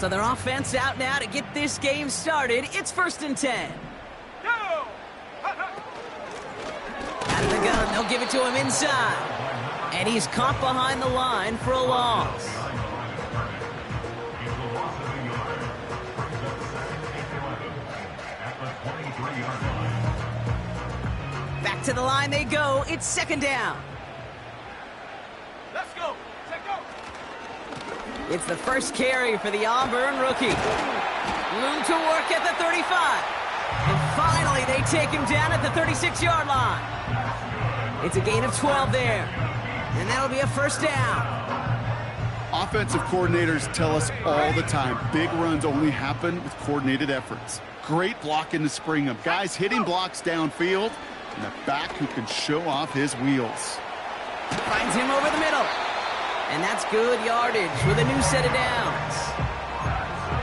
So their offense out now to get this game started. It's 1st and 10. Out of the gun, they'll give it to him inside. And he's caught behind the line for a loss. Back to the line they go. It's 2nd down. Let's go. It's the first carry for the Auburn rookie. Room to work at the 35. And finally, they take him down at the 36-yard line. It's a gain of 12 there. And that'll be a 1st down. Offensive coordinators tell us all the time, big runs only happen with coordinated efforts. Great blocking to spring them. Guys hitting blocks downfield, and a back who can show off his wheels. Finds him over the middle. And that's good yardage with a new set of downs.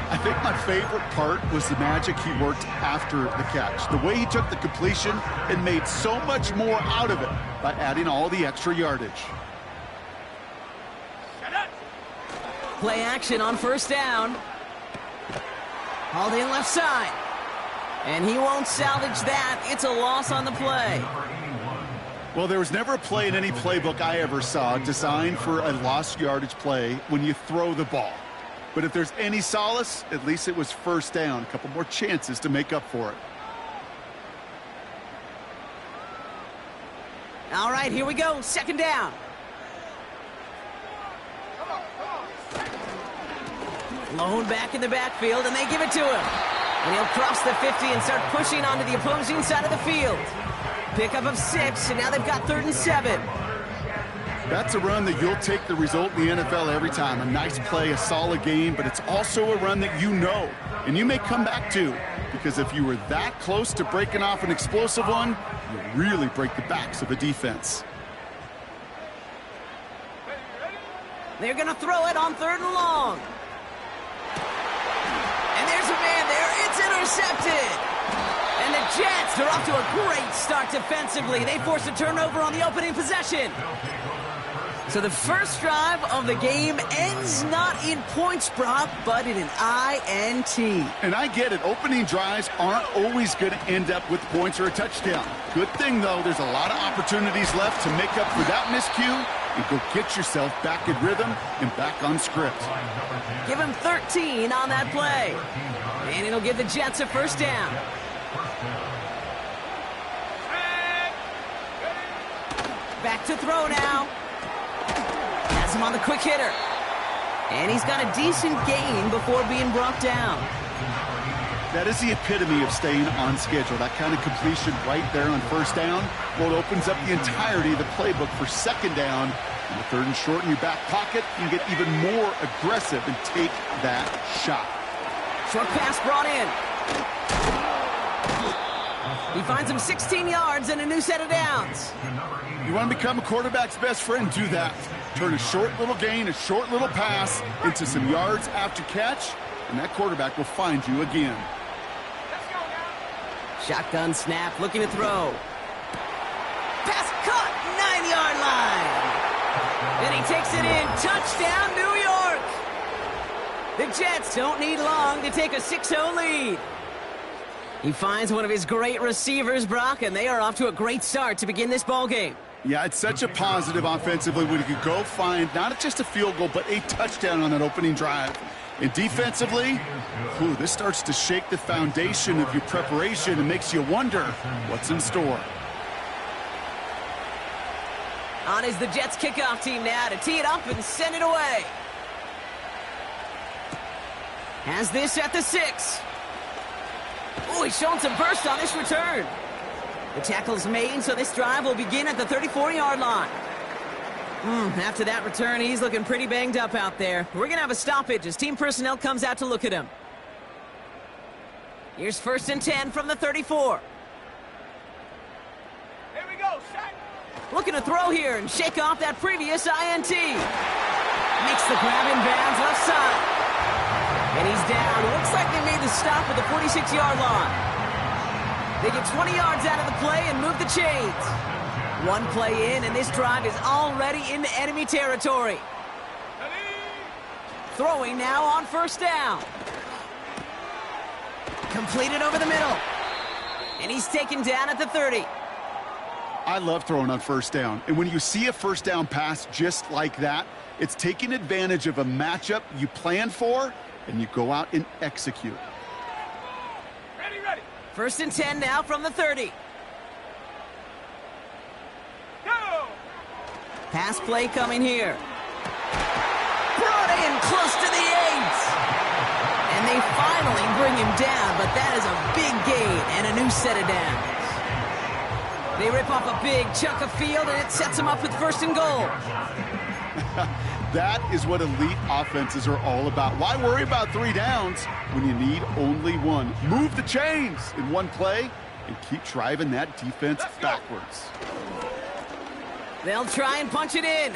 I think my favorite part was the magic he worked after the catch. The way he took the completion and made so much more out of it by adding all the extra yardage. Play action on 1st down. Hauled in left side. And he won't salvage that. It's a loss on the play. Well, there was never a play in any playbook I ever saw designed for a lost yardage play when you throw the ball. But if there's any solace, at least it was 1st down. A couple more chances to make up for it. All right, here we go. 2nd down. Lone back in the backfield, and they give it to him. And he'll cross the 50 and start pushing onto the opposing side of the field. Pickup of 6, and now they've got 3rd and 7. That's a run that you'll take the result in the NFL every time. A nice play, a solid game, but it's also a run that you know, and you may come back to, because if you were that close to breaking off an explosive one, you really break the backs of a defense. They're going to throw it on 3rd and long. And there's a man there. It's intercepted. And the Jets are off to a great start defensively. They force a turnover on the opening possession. So the first drive of the game ends not in points, Brock, but in an INT. And I get it. Opening drives aren't always going to end up with points or a touchdown. Good thing, though, there's a lot of opportunities left to make up for that miscue and go get yourself back in rhythm and back on script. Give him 13 on that play. And it'll give the Jets a 1st down. Back to throw now. Has him on the quick hitter. And he's got a decent gain before being brought down. That is the epitome of staying on schedule. That kind of completion right there on 1st down. Well, it opens up the entirety of the playbook for 2nd down. And the 3rd and short in your back pocket, you can get even more aggressive and take that shot. Short pass brought in. He finds him 16 yards and a new set of downs. You want to become a quarterback's best friend? Do that. Turn a short little gain, a short little pass into some yards after catch, and that quarterback will find you again. Shotgun snap, looking to throw. Pass caught, 9-yard line. And he takes it in. Touchdown, New York. The Jets don't need long to take a 6-0 lead. He finds one of his great receivers, Brock, and they are off to a great start to begin this ball game. Yeah, it's such a positive offensively when you can go find not just a field goal, but a touchdown on that opening drive. And defensively, this starts to shake the foundation of your preparation and makes you wonder what's in store. On is the Jets kickoff team now to tee it up and send it away. Has this at the 6. Oh, he's showing some burst on this return. The tackle's made, so this drive will begin at the 34-yard line. After that return, he's looking pretty banged up out there. We're going to have a stoppage as team personnel comes out to look at him. Here's 1st and 10 from the 34. Here we go, Shaq. Looking to throw here and shake off that previous INT. Makes the grab in bounds left side. And he's down. Looks like they made the stop at the 46-yard line. They get 20 yards out of the play and move the chains. One play in, and this drive is already into enemy territory. Throwing now on first down. Completed over the middle. And he's taken down at the 30. I love throwing on first down. And when you see a first down pass just like that, it's taking advantage of a matchup you planned for, and you go out and execute. Ready. First and 10 now from the 30. Go! Pass play coming here. Brought in close to the 8. And they finally bring him down, but that is a big gain and a new set of downs. They rip off a big chunk of field, and it sets them up with first and goal. That is what elite offenses are all about. Why worry about 3 downs when you need only 1? Move the chains in one play and keep driving that defense backwards. They'll try and punch it in.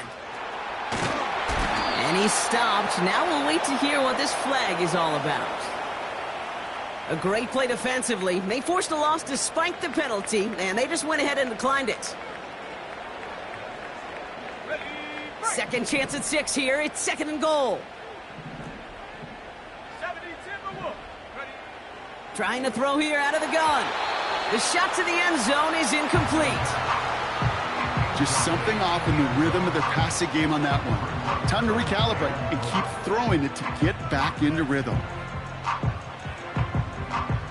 And he's stopped. Now we'll wait to hear what this flag is all about. A great play defensively. They forced a loss despite the penalty, and they just went ahead and declined it. Second chance at 6 here. It's second and goal. 70 Timberwolves. Ready. Trying to throw here out of the gun. The shot to the end zone is incomplete. Just something off in the rhythm of their passing game on that one. Time to recalibrate and keep throwing it to get back into rhythm.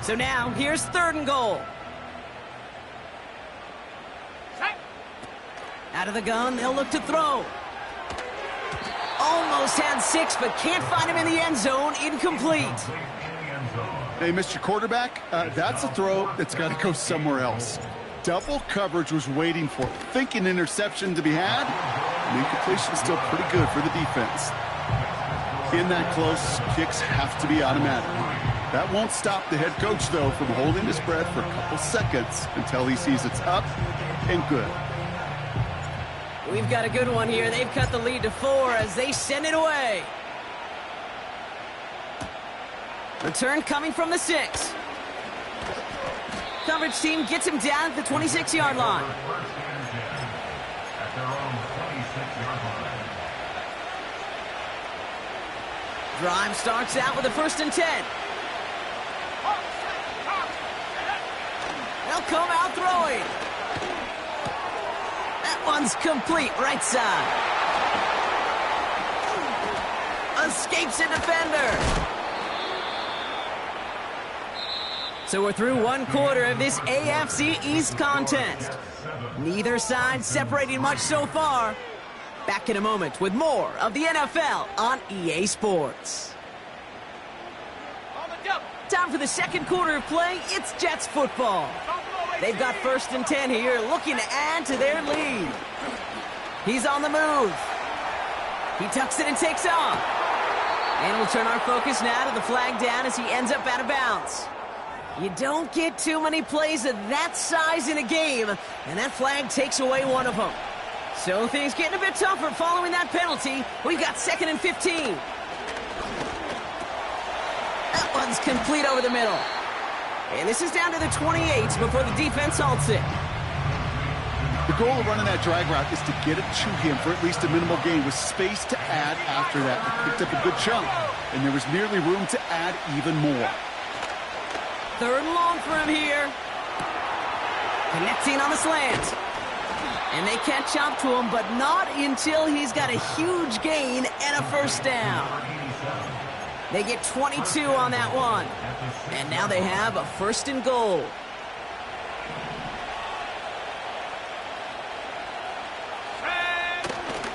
So now, here's third and goal. Set. Out of the gun, they'll look to throw. Almost had 6, but can't find him in the end zone. Incomplete. Hey, Mr. Quarterback, that's a throw that's got to go somewhere else. Double coverage was waiting for it. Thinking interception to be had. And incompletion still pretty good for the defense. In that close, kicks have to be automatic. That won't stop the head coach, though, from holding his breath for a couple seconds until he sees it's up and good. We've got a good one here. They've cut the lead to 4 as they send it away. Return coming from the 6. Coverage team gets him down at the 26-yard line. Drive starts out with a first and 10. They'll come out throwing. That one's complete, right side. Escapes a defender. So we're through one quarter of this AFC East contest. Neither side separating much so far. Back in a moment with more of the NFL on EA Sports. On the double. Time for the second quarter of play. It's Jets football. They've got first and 10 here, looking to add to their lead. He's on the move. He tucks it and takes off. And we'll turn our focus now to the flag down as he ends up out of bounds. You don't get too many plays of that size in a game, and that flag takes away one of them. So things getting a bit tougher following that penalty. We've got second and 15. That one's complete over the middle. And this is down to the 28 before the defense halts it. The goal of running that drag route is to get it to him for at least a minimal gain with space to add after that. He picked up a good chunk, and there was nearly room to add even more. Third and long for him here. Connecting on the slant. And they catch up to him, but not until he's got a huge gain and a first down. They get 22 on that one. And now they have a first and goal.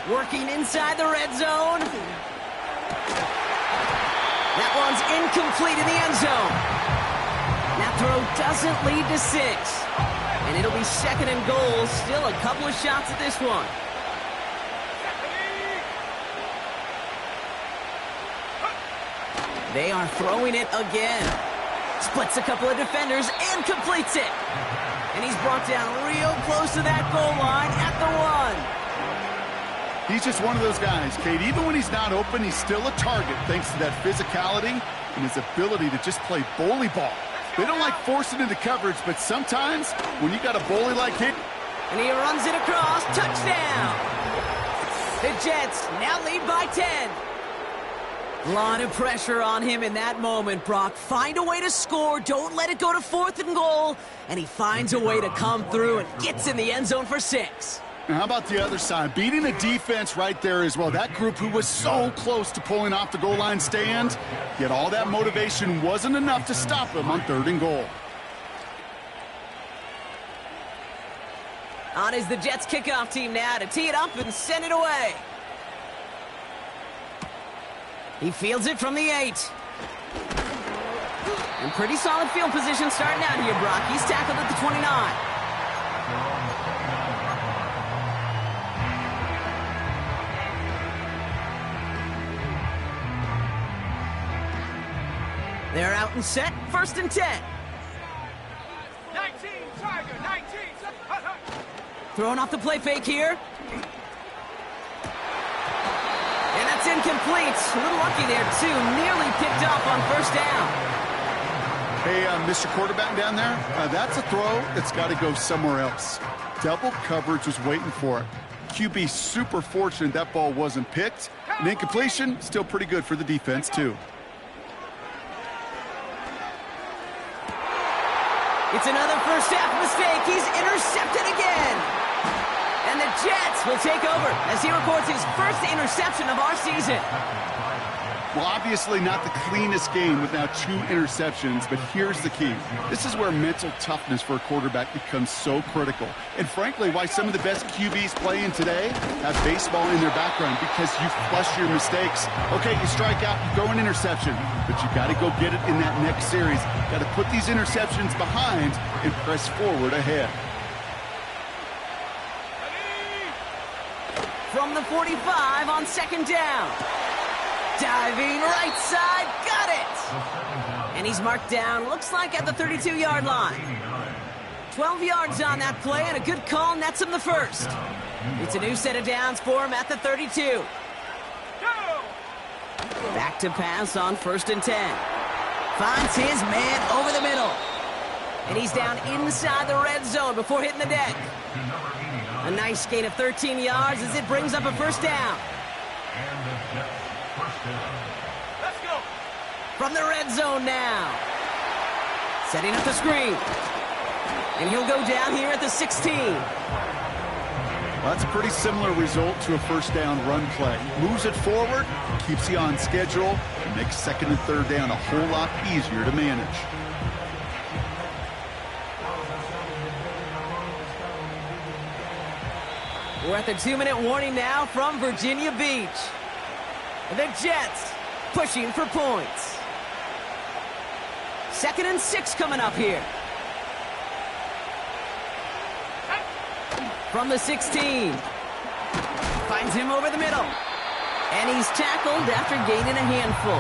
Working inside the red zone. That one's incomplete in the end zone. That throw doesn't lead to 6. And it'll be second and goal. Still a couple of shots at this one. They are throwing it again. Splits a couple of defenders and completes it. And he's brought down real close to that goal line at the 1. He's just one of those guys, Kate. Even when he's not open, he's still a target thanks to that physicality and his ability to just play bully ball. They don't like forcing into coverage, but sometimes when you got a bully like him. And he runs it across. Touchdown. The Jets now lead by 10. A lot of pressure on him in that moment, Brock. Find a way to score. Don't let it go to 4th and goal. And he finds a way to come through and gets in the end zone for 6. Now, how about the other side? Beating the defense right there as well. That group who was so close to pulling off the goal line stand, yet all that motivation wasn't enough to stop him on 3rd and goal. On is the Jets kickoff team now to tee it up and send it away. He fields it from the 8. And pretty solid field position starting out here, Brock. He's tackled at the 29. They're out and set. 1st and 10. 19, Tiger, 19. Throwing off the play fake here. And that's incomplete. A little lucky there, too. Nearly picked off on 1st down. Hey, Mr. Quarterback down there, that's a throw that's got to go somewhere else. Double coverage was waiting for it. QB super fortunate that ball wasn't picked. And incompletion, still pretty good for the defense, too. It's another first half mistake. He's intercepted again. And the Jets will take over as he records his first interception of our season. Well, obviously not the cleanest game with now 2 interceptions, but here's the key. This is where mental toughness for a quarterback becomes so critical. And frankly, why some of the best QBs playing today have baseball in their background, because you flush your mistakes. Okay, you strike out, you go an interception, but you got to go get it in that next series. Got to put these interceptions behind and press forward ahead. From the 45 on 2nd down. Diving right side, got it! And he's marked down, looks like at the 32-yard line. 12 yards on that play, and a good call nets him the 1st. It's a new set of downs for him at the 32. Back to pass on 1st and 10. Finds his man over the middle. And he's down inside the red zone before hitting the deck. A nice gain of 13 yards as it brings up a 1st down. Let's go. From the red zone now. Setting up the screen. And he'll go down here at the 16. Well, that's a pretty similar result to a 1st down run play. Moves it forward, keeps you on schedule, and makes 2nd and 3rd down a whole lot easier to manage. We're at the 2-minute warning now from Virginia Beach. The Jets pushing for points. 2nd and 6 coming up here. From the 16. Finds him over the middle. And he's tackled after gaining a handful.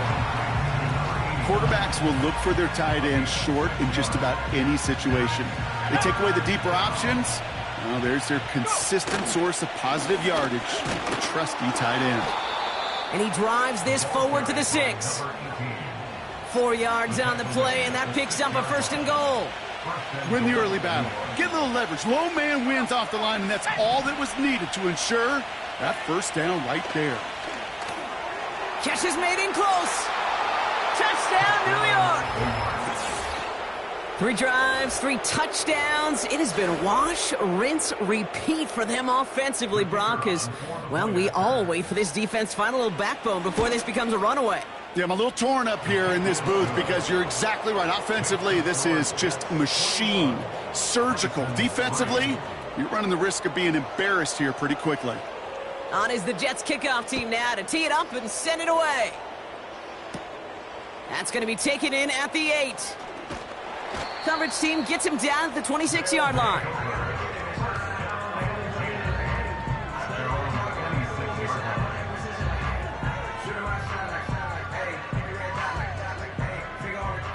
Quarterbacks will look for their tight end short in just about any situation. They take away the deeper options. Well, there's their consistent source of positive yardage, the trusty tight end. And he drives this forward to the 6. 4 yards on the play, and that picks up a 1st and goal. Win the early battle. Get a little leverage. Low man wins off the line, and that's all that was needed to ensure that 1st down right there. Catch is made in close. Touchdown, New York. 3 drives, 3 touchdowns. It has been wash, rinse, repeat for them offensively, Brock, as, well, we all wait for this defense to find a little backbone before this becomes a runaway. Yeah, I'm a little torn up here in this booth because you're exactly right. Offensively, this is just machine, surgical. Defensively, you're running the risk of being embarrassed here pretty quickly. On is the Jets kickoff team now to tee it up and send it away. That's going to be taken in at the 8. Coverage team gets him down at the 26-yard line.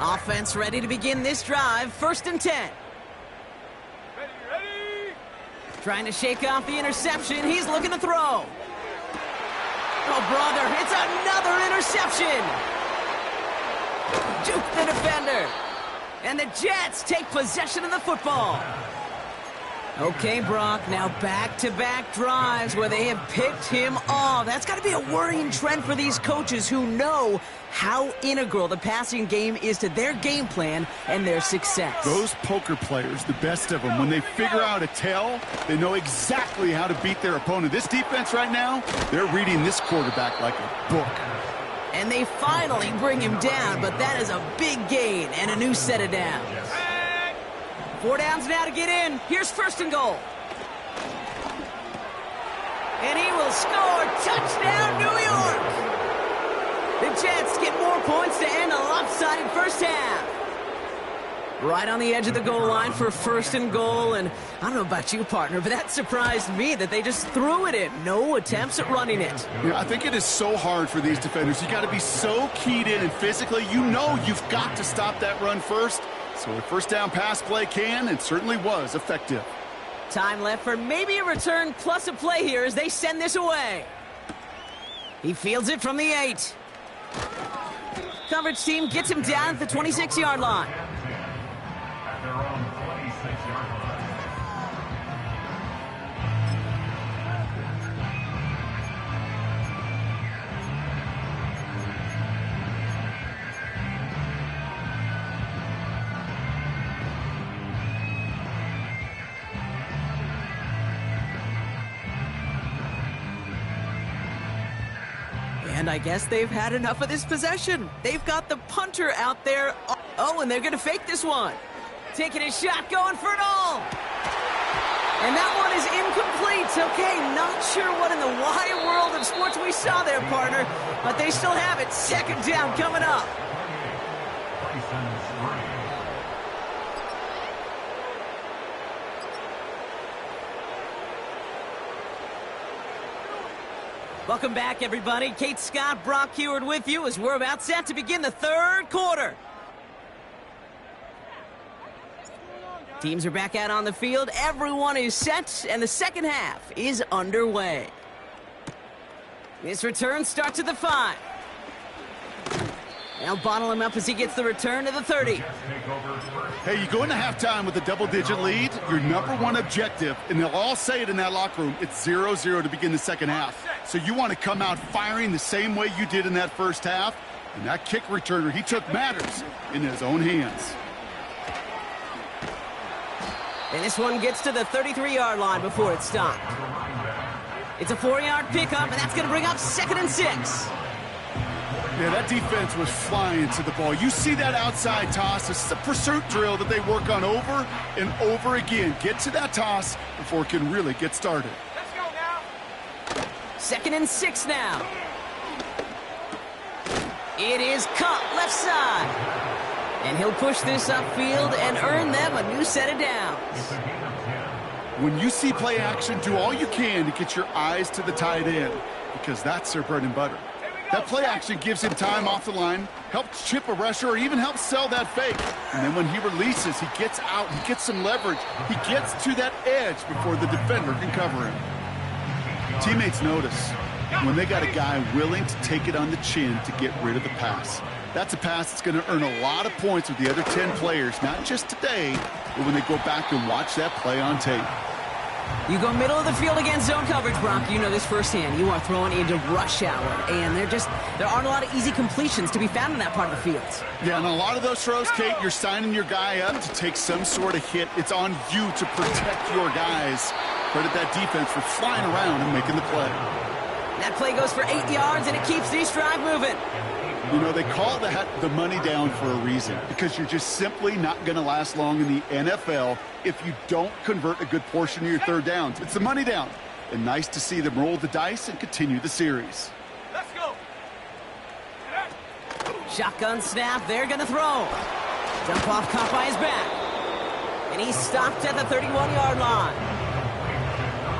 Offense ready to begin this drive. 1st and 10. Ready. Trying to shake off the interception. He's looking to throw. Oh, brother, it's another interception. Juke the defender. And the Jets take possession of the football. Okay, Brock, now back-to-back drives where they have picked him off. That's got to be a worrying trend for these coaches who know how integral the passing game is to their game plan and their success. Those poker players, the best of them, when they figure out a tell, they know exactly how to beat their opponent. This defense right now, they're reading this quarterback like a book. And they finally bring him down, but that is a big gain and a new set of downs. 4 downs now to get in. Here's first and goal. And he will score. Touchdown, New York. The Jets get more points to end a lopsided first half. Right on the edge of the goal line for first and goal. And I don't know about you, partner, but that surprised me that they just threw it in. No attempts at running it. Yeah, I think it is so hard for these defenders. You got to be so keyed in and physically. You know you've got to stop that run first. So a first down pass play can and certainly was effective. Time left for maybe a return plus a play here as they send this away. He fields it from the 8. Coverage team gets him down at the 26-yard line. And I guess they've had enough of this possession. They've got the punter out there. Oh, and they're going to fake this one. Taking a shot, going for it all. And that one is incomplete. Okay, not sure what in the wide world of sports we saw there, partner. But they still have it. Second down coming up. Welcome back, everybody. Kate Scott, Brock Huard with you as we're about set to begin the third quarter. Teams are back out on the field. Everyone is set, and the second half is underway. This return starts at the 5. Now bottle him up as he gets the return to the 30. Hey, you go into halftime with a double-digit lead, your number one objective, and they'll all say it in that locker room, it's 0-0 to begin the second half. So you want to come out firing the same way you did in that first half, and that kick returner, he took matters in his own hands. And this one gets to the 33-yard line before it's stopped. It's a 4-yard pickup, and that's going to bring up 2nd and 6. Yeah, that defense was flying to the ball. You see that outside toss. This is a pursuit drill that they work on over and over again. Get to that toss before it can really get started. Let's go now. 2nd and 6 now. It is caught left side. And he'll push this upfield and earn them a new set of downs. When you see play action, do all you can to get your eyes to the tight end because that's their bread and butter. That play action gives him time off the line, helps chip a rusher, or even helps sell that fake. And then when he releases, he gets out, he gets some leverage. He gets to that edge before the defender can cover him. Teammates notice when they got a guy willing to take it on the chin to get rid of the pass. That's a pass that's going to earn a lot of points with the other 10 players, not just today, but when they go back and watch that play on tape. You go middle of the field against zone coverage, Brock. You know this firsthand. You are throwing into rush hour, and there aren't a lot of easy completions to be found in that part of the field. Yeah, and a lot of those throws, Kate, you're signing your guy up to take some sort of hit. It's on you to protect your guys. Credit that defense for flying around and making the play. That play goes for 8 yards, and it keeps this drive moving. You know, they call that the money down for a reason, because you're just simply not going to last long in the NFL if you don't convert a good portion of your third downs. It's the money down. And nice to see them roll the dice and continue the series. Let's go. Shotgun snap, they're going to throw. Jump off, caught by his back. And he's stopped at the 31-yard line.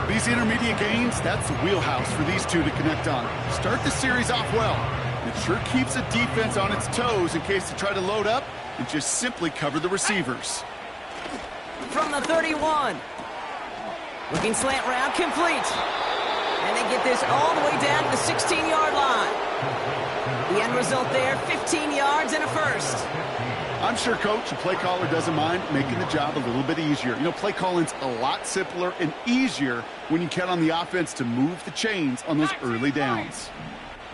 These intermediate gains, that's the wheelhouse for these two to connect on. Start the series off well. It sure keeps the defense on its toes in case they try to load up and just simply cover the receivers. From the 31. Looking slant route, complete. And they get this all the way down to the 16-yard line. The end result there, 15 yards and a first. I'm sure, Coach, the play caller doesn't mind making the job a little bit easier. You know, play calling's a lot simpler and easier when you count on the offense to move the chains on those early downs.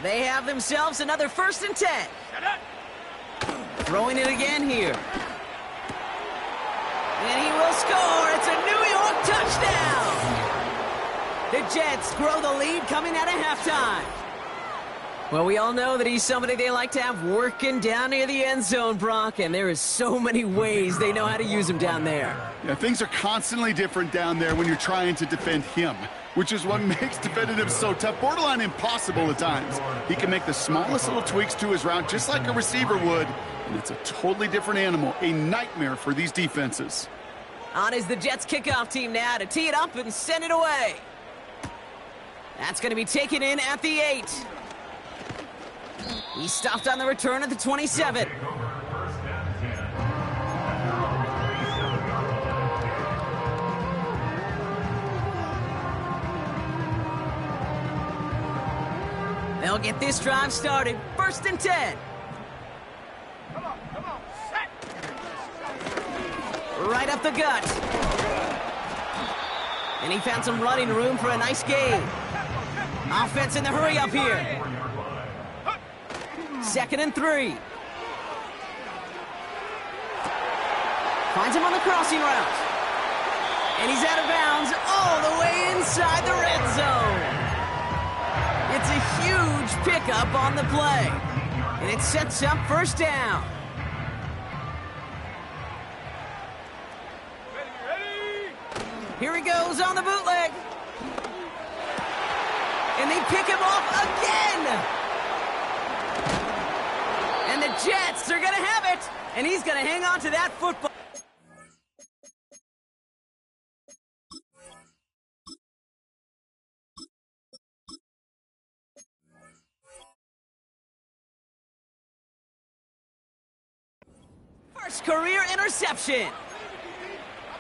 They have themselves another 1st and 10. Throwing it again here. And he will score. It's a New York touchdown. The Jets grow the lead coming out of halftime. Well, we all know that he's somebody they like to have working down near the end zone, Brock, and there is so many ways they know how to use him down there. Yeah, things are constantly different down there when you're trying to defend him, which is what makes defending him so tough, borderline impossible at times. He can make the smallest little tweaks to his route just like a receiver would, and it's a totally different animal, a nightmare for these defenses. On is the Jets kickoff team now to tee it up and send it away. That's going to be taken in at the 8. He stopped on the return at the 27. They'll get this drive started. 1st and 10. Come on, set. Right up the gut. And he found some running room for a nice gain. Offense in the hurry up here. 2nd and 3. Finds him on the crossing route. And he's out of bounds all the way inside the red zone. It's a huge pickup on the play. And it sets up 1st down. Ready. Here he goes on the bootleg. And they pick him off again. And the Jets are going to have it. And he's going to hang on to that football. First career interception.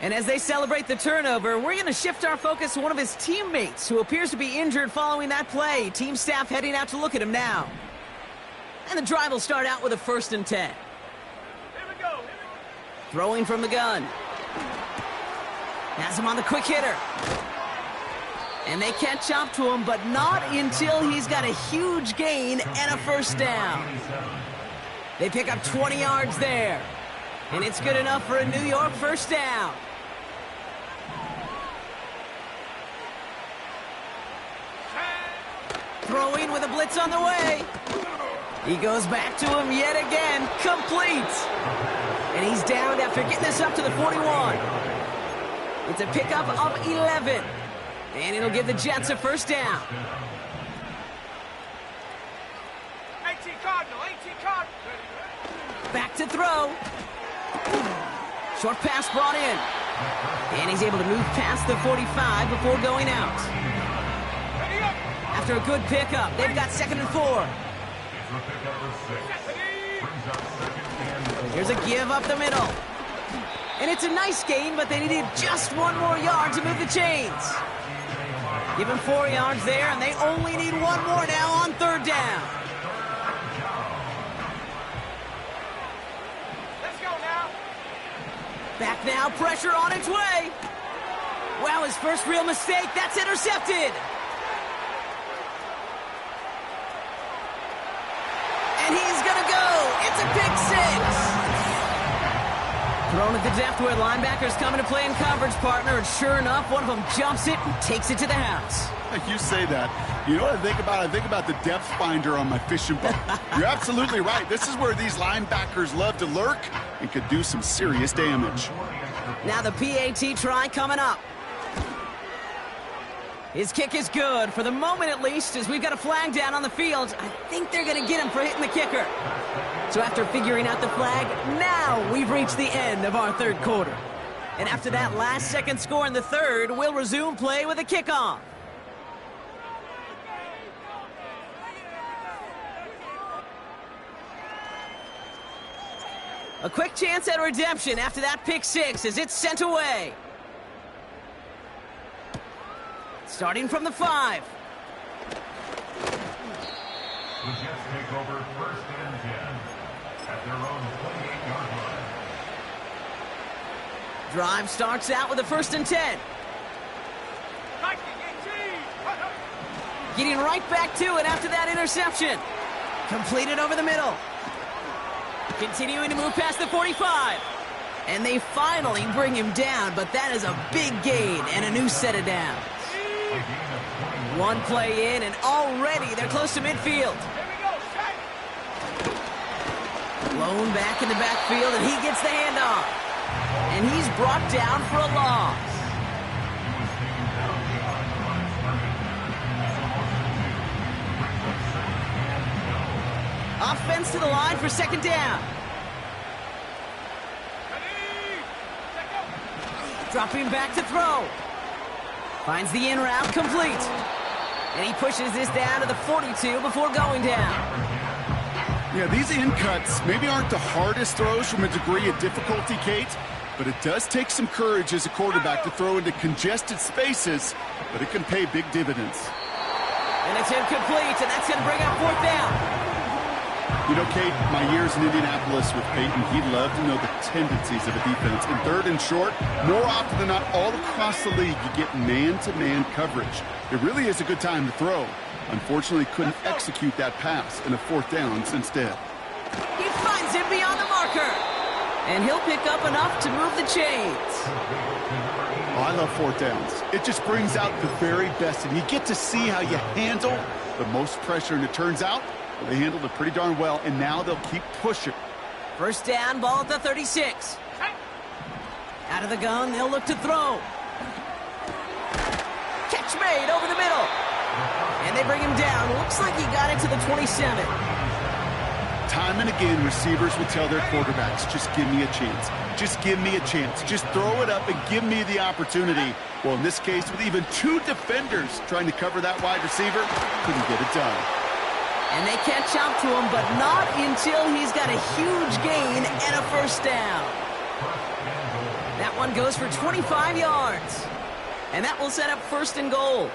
And as they celebrate the turnover, we're going to shift our focus to one of his teammates who appears to be injured following that play. Team staff heading out to look at him now. And the drive will start out with a 1st and 10. Here we go. Throwing from the gun. Has him on the quick hitter. And they catch up to him, but not until he's got a huge gain and a 1st down. They pick up 20 yards there. And it's good enough for a New York 1st down. Throwing with a blitz on the way. He goes back to him yet again. Complete. And he's down after getting this up to the 41. It's a pickup of 11. And it'll give the Jets a 1st down. 18 Cardinal. Back to throw. Short pass brought in. And he's able to move past the 45 before going out. Ready up. After a good pickup, they've got 2nd and 4. Here's a give up the middle. And it's a nice gain, but they needed just 1 more yard to move the chains. Give him 4 yards there, and they only need 1 more now on 3rd down. Let's go now. Back now, pressure on its way. Wow, his first real mistake. That's intercepted. And he's going to go. It's a pick 6. Thrown at the depth where linebackers coming to play in coverage, partner. And sure enough, one of them jumps it and takes it to the house. You say that. You know what I think about? I think about the depth finder on my fishing boat. You're absolutely right. This is where these linebackers love to lurk and could do some serious damage. Now the PAT try coming up. His kick is good, for the moment at least, as we've got a flag down on the field. I think they're going to get him for hitting the kicker. So after figuring out the flag, now we've reached the end of our 3rd quarter. And after that last-second score in the 3rd, we'll resume play with a kickoff. A quick chance at redemption after that pick 6 as it's sent away. Starting from the 5. The Jets take over 1st and 10. Drive starts out with a 1st and 10. Getting right back to it after that interception. Completed over the middle. Continuing to move past the 45. And they finally bring him down, but that is a big gain and a new set of downs. One play in, and already they're close to midfield. Blown back in the backfield, and he gets the handoff. And he's brought down for a loss. Offense to the line for 2nd down. Dropping back to throw. Finds the in route complete. And he pushes this down to the 42 before going down. Yeah, these in cuts maybe aren't the hardest throws from a degree of difficulty, Kate, but it does take some courage as a quarterback to throw into congested spaces, but it can pay big dividends. And it's incomplete, and that's going to bring up 4th down. You know, Kate, my years in Indianapolis with Peyton, he'd love to know the tendencies of a defense. In 3rd and short, more often than not, all across the league, you get man-to-man coverage. It really is a good time to throw. Unfortunately, couldn't execute that pass in a 4th down instead. He finds him beyond the marker. And he'll pick up enough to move the chains. Oh, I love 4th downs. It just brings out the very best, and you get to see how you handle the most pressure, and it turns out they handled it pretty darn well, and now they'll keep pushing. 1st down, ball at the 36. Out of the gun, they'll look to throw. Catch made over the middle. And they bring him down. Looks like he got it to the 27. Time and again, receivers will tell their quarterbacks, just give me a chance. Just give me a chance. Just throw it up and give me the opportunity. Well, in this case, with even 2 defenders trying to cover that wide receiver, couldn't get it done. And they catch up to him, but not until he's got a huge gain and a 1st down. That one goes for 25 yards. And that will set up 1st and goal.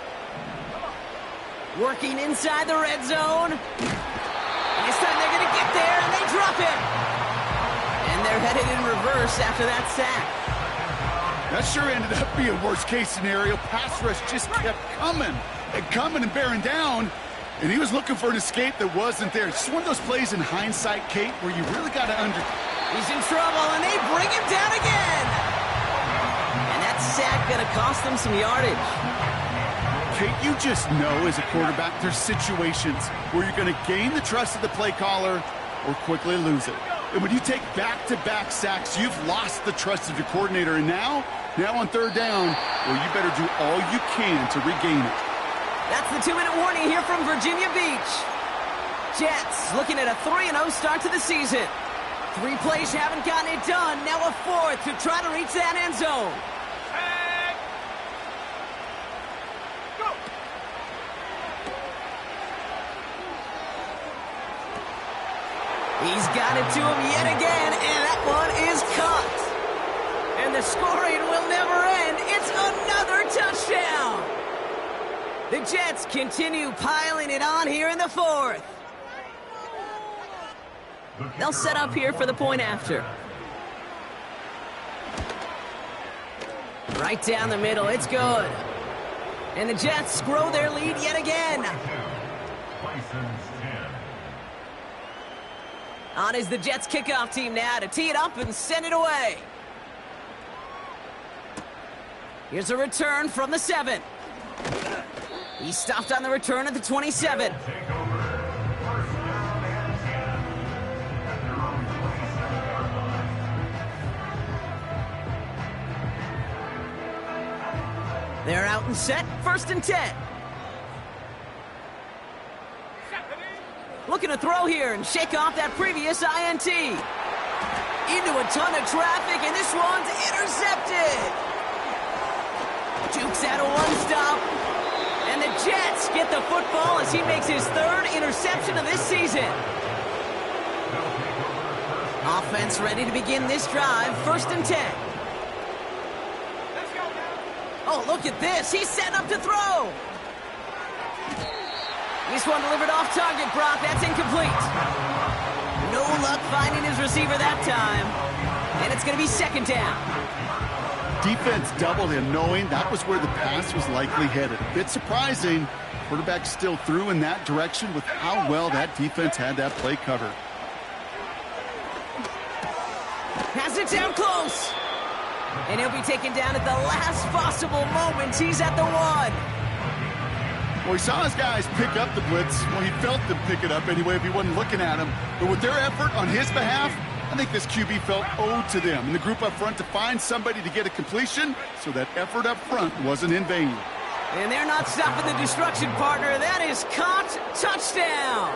Working inside the red zone. This time they're going to get there, and they drop it. And they're headed in reverse after that sack. That sure ended up being a worst-case scenario. Pass rush just kept coming and bearing down. And he was looking for an escape that wasn't there. It's just one of those plays in hindsight, Kate, where you really got to He's in trouble, and they bring him down again. And that sack going to cost them some yardage. Kate, you just know as a quarterback there's situations where you're going to gain the trust of the play caller or quickly lose it. And when you take back-to-back sacks, you've lost the trust of your coordinator. And now on 3rd down, well, you better do all you can to regain it. That's the 2-minute warning here from Virginia Beach. Jets looking at a 3-0 start to the season. 3 plays haven't gotten it done. Now a 4th to try to reach that end zone. Go. He's got it to him yet again, and that one is caught. And the scoring will never end. It's another touchdown. The Jets continue piling it on here in the 4th. They'll set up here for the point after. Right down the middle, it's good. And the Jets grow their lead yet again. On is the Jets kickoff team now to tee it up and send it away. Here's a return from the 7. He stopped on the return at the 27. They're out and set, 1st and 10. Looking to throw here and shake off that previous INT. Into a ton of traffic, and this one's intercepted. Jukes out a 1-stop. And the Jets get the football as he makes his 3rd interception of this season. Offense ready to begin this drive, 1st and 10. Oh, look at this. He's setting up to throw. This one delivered off target, Brock. That's incomplete. No luck luck finding his receiver that time. And it's going to be second down. Defense doubled him, knowing that was where the pass was likely headed. A bit surprising. Quarterback still threw in that direction with how well that defense had that play covered. Has it down close. And he'll be taken down at the last possible moment. He's at the 1. Well, he saw his guys pick up the blitz. Well, he felt them pick it up anyway if he wasn't looking at him. But with their effort on his behalf, I think this QB felt owed to them and the group up front to find somebody to get a completion so that effort up front wasn't in vain. And they're not stopping the destruction, partner. That is caught. Touchdown.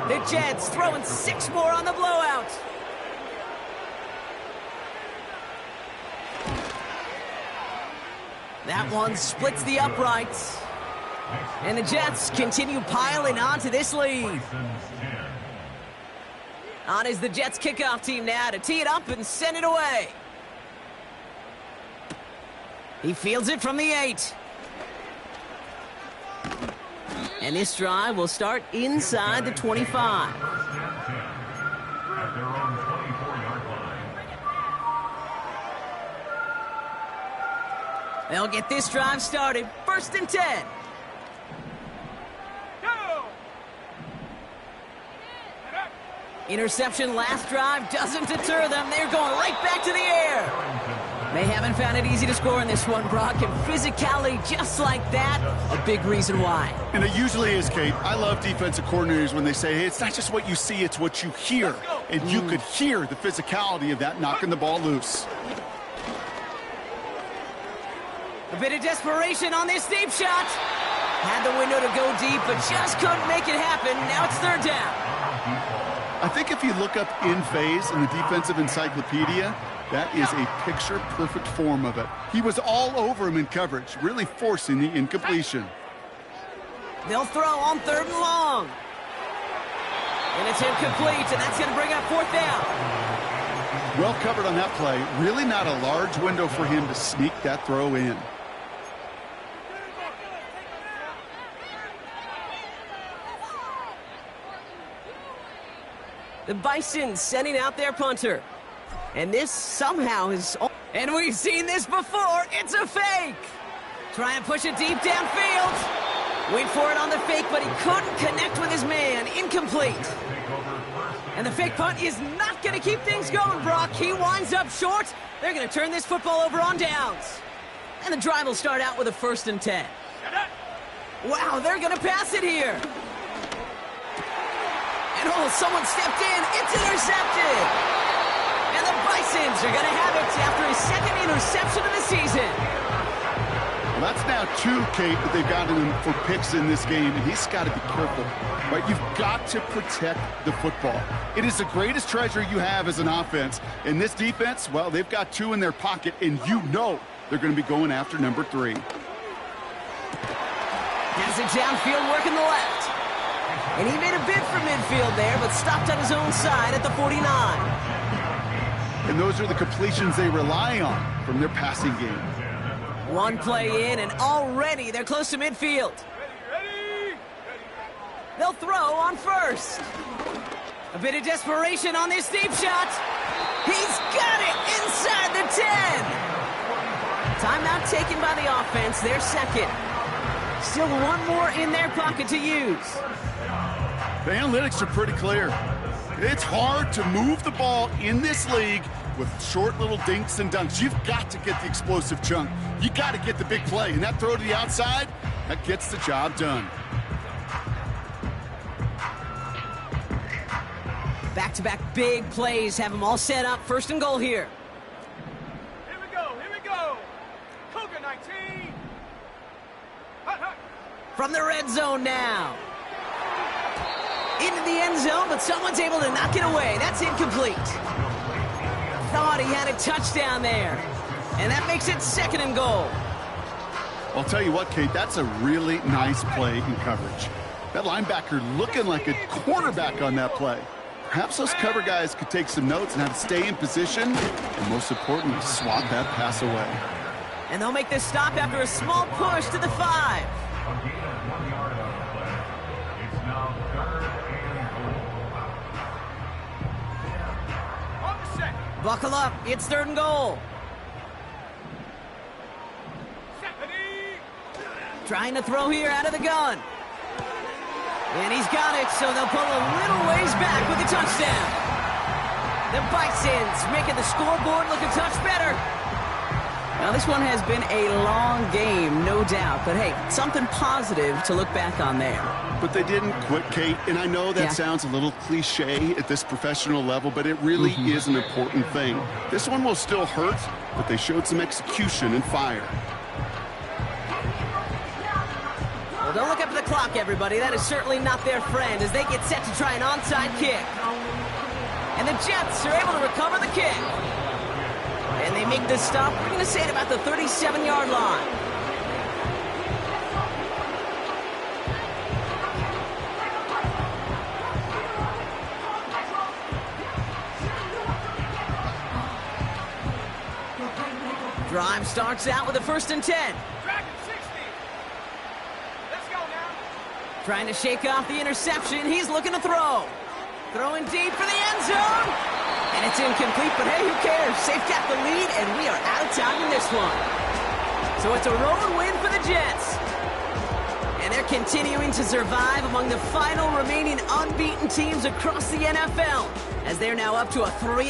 The Jets throwing 6 more on the blowout. That one splits the uprights. And the Jets continue piling onto this lead. On is the Jets kickoff team now to tee it up and send it away. He fields it from the 8. And this drive will start inside the 25. They'll get this drive started. 1st and 10. Interception last drive doesn't deter them. They're going right back to the air. They haven't found it easy to score in this one, Brock, and physicality just like that, a big reason why. And it usually is, Kate. I love defensive coordinators when they say, hey, it's not just what you see, it's what you hear. And you could hear the physicality of that knocking the ball loose. A bit of desperation on this deep shot. Had the window to go deep, but just couldn't make it happen. Now it's 3rd down. I think if you look up in phase in the defensive encyclopedia, that is a picture-perfect form of it. He was all over him in coverage, really forcing the incompletion. They'll throw on 3rd and long. And it's incomplete, and that's going to bring up 4th down. Well covered on that play. Really not a large window for him to sneak that throw in. The Bison sending out their punter. And this somehow is... And we've seen this before. It's a fake. Try and push it deep downfield. Wait for it on the fake, but he couldn't connect with his man. Incomplete. And the fake punt is not going to keep things going, Brock. He winds up short. They're going to turn this football over on downs. And the drive will start out with a 1st and 10. Wow, they're going to pass it here. And oh, someone stepped in. It's intercepted. And the Bisons are going to have it after his 2nd interception of the season. Well, that's now 2, Kate, that they've gotten him for picks in this game, and he's got to be careful. Right? You've got to protect the football. It is the greatest treasure you have as an offense. And this defense, well, they've got 2 in their pocket, and you know they're going to be going after number 3. Has it downfield, working the left. And he made a bid for midfield there, but stopped on his own side at the 49. And those are the completions they rely on from their passing game. One play in, and already they're close to midfield. They'll throw on 1st. A bit of desperation on this deep shot. He's got it inside the 10. Timeout taken by the offense, their 2nd. Still 1 more in their pocket to use. The analytics are pretty clear. It's hard to move the ball in this league with short little dinks and dunks. You've got to get the explosive chunk. You got to get the big play. And that throw to the outside, that gets the job done. Back-to-back big plays have them all set up. 1st and goal here. Here we go, here we go. Cougar 19. Hot, hot. From the red zone now. Into the end zone, but someone's able to knock it away. That's incomplete. Thought he had a touchdown there. And that makes it 2nd and goal. I'll tell you what, Kate, that's a really nice play in coverage. That linebacker looking like a quarterback on that play. Perhaps those cover guys could take some notes on how to stay in position and, most importantly, swat that pass away. And they'll make this stop after a small push to the 5. Buckle up. It's 3rd and goal. Trying to throw here out of the gun. And he's got it, so they'll pull a little ways back with the touchdown. The Bisons making the scoreboard look a touch better. Now, this one has been a long game, no doubt. But, hey, something positive to look back on there. But they didn't quit, Kate. And I know that sounds a little cliche at this professional level, but it really is an important thing. This one will still hurt, but they showed some execution and fire. Well, don't look up at the clock, everybody. That is certainly not their friend as they get set to try an onside kick. And the Jets are able to recover the kick. And they make this stop, we're going to say, at about the 37-yard line. Drive starts out with a 1st and 10. Trying to shake off the interception. He's looking to throw. Throwing deep for the end zone. And it's incomplete, but hey, who cares? They've got the lead, and we are out of time in this one. So it's a road win for the Jets. And they're continuing to survive among the final remaining unbeaten teams across the NFL, as they're now up to a 3-0.